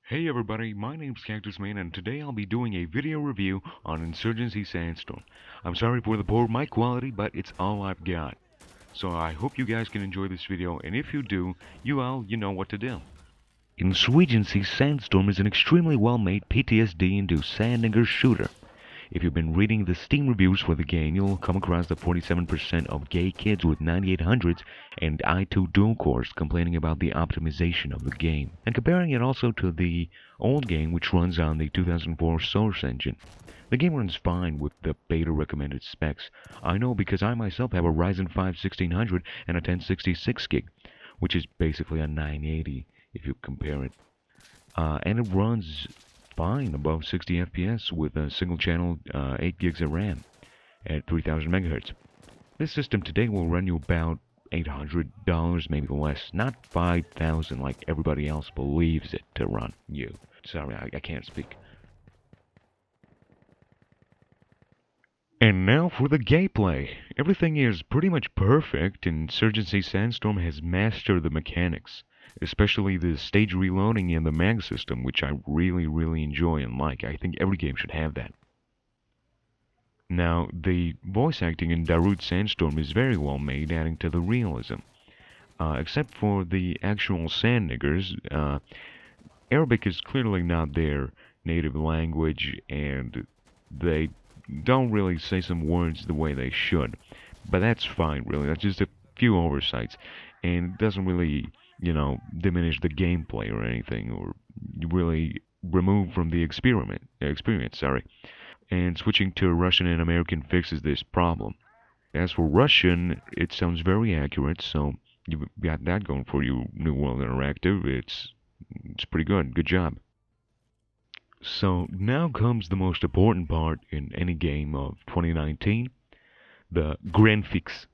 Hey everybody, my name's Cactus Man and today I'll be doing a video review on Insurgency Sandstorm. I'm sorry for the poor mic quality, but it's all I've got. So I hope you guys can enjoy this video, and if you do, you know what to do. Insurgency Sandstorm is an extremely well-made PTSD-induced Sandinger's shooter. If you've been reading the Steam reviews for the game, you'll come across the 47% of gay kids with 9800s and i2 dual cores complaining about the optimization of the game, and comparing it also to the old game which runs on the 2004 Source engine. The game runs fine with the beta recommended specs. I know because I myself have a Ryzen 5 1600 and a 1066 gig, which is basically a 980 if you compare it. And it runs fine above 60 FPS with a single channel 8 gigs of RAM at 3000 MHz. This system today will run you about $800, maybe less, not 5,000 like everybody else believes it to run you. Sorry, I can't speak. And now for the gameplay. Everything is pretty much perfect, and Insurgency Sandstorm has mastered the mechanics, especially the stage reloading and the mag system, which I really enjoy and like. I think every game should have that. Now, the voice acting in Darude Sandstorm is very well made, adding to the realism. Except for the actual sand niggers, Arabic is clearly not their native language, and they don't really say some words the way they should. But that's fine, really. That's just a few oversights, and it doesn't really, diminish the gameplay or anything, or really remove from the experience, sorry. And switching to Russian and American fixes this problem. As for Russian, it sounds very accurate, so you've got that going for you, New World Interactive. It's pretty good. Good job. So now comes the most important part in any game of 2019, the graphics.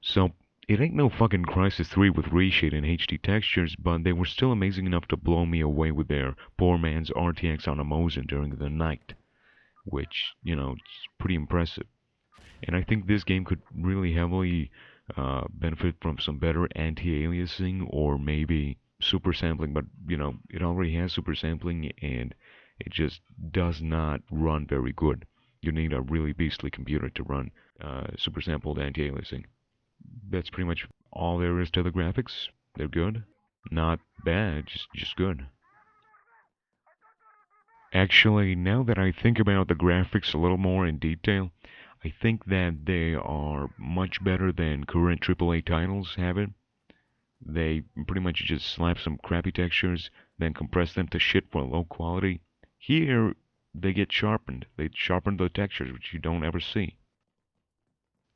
So it ain't no fucking Crysis 3 with reshade and HD textures, but they were still amazing enough to blow me away with their poor man's RTX on a Mosin during the night, which, it's pretty impressive. And I think this game could really heavily benefit from some better anti-aliasing or maybe super sampling, but it already has super sampling and it just does not run very good. You need a really beastly computer to run super sampled anti-aliasing. That's pretty much all there is to the graphics. They're good. Not bad, just good. Actually, now that I think about the graphics a little more in detail, I think that they are much better than current AAA titles have it. They pretty much just slap some crappy textures, then compress them to shit for low quality. Here, they get sharpened. They sharpen the textures, which you don't ever see.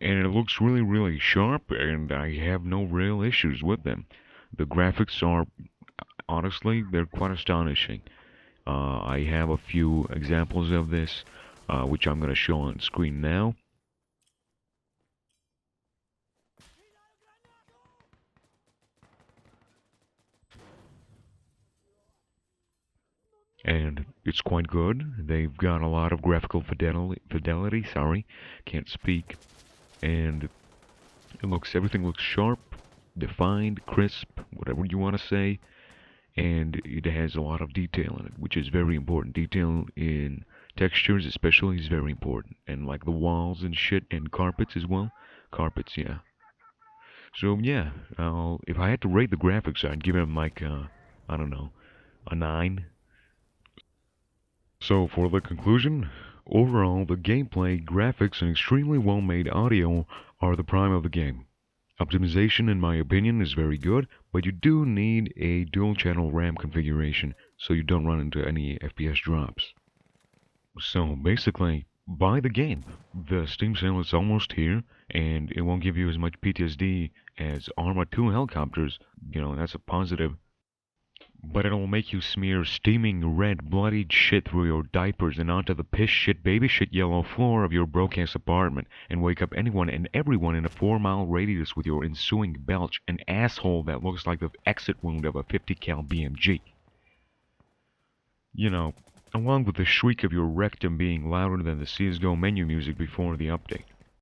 And it looks really sharp, and I have no real issues with them. The graphics are, honestly, they're quite astonishing. I have a few examples of this, which I'm going to show on screen now. And it's quite good. They've got a lot of graphical fidelity, sorry, can't speak. And everything looks sharp, defined, crisp, whatever you want to say. And it has a lot of detail in it, which is very important. Detail in textures especially is very important. And like the walls and shit and carpets as well. Carpets, yeah. So yeah, if I had to rate the graphics, I'd give them like, I don't know, a 9. So for the conclusion, overall the gameplay, graphics, and extremely well-made audio are the prime of the game. Optimization, in my opinion, is very good, but you do need a dual-channel RAM configuration so you don't run into any FPS drops. So basically, buy the game. The Steam sale is almost here, and it won't give you as much PTSD as Arma 2 helicopters, that's a positive. But it'll make you smear steaming red bloodied shit through your diapers and onto the piss shit baby shit yellow floor of your broke-ass apartment and wake up anyone and everyone in a 4-mile radius with your ensuing belch, an asshole that looks like the exit wound of a 50 cal BMG. Along with the shriek of your rectum being louder than the CSGO menu music before the update.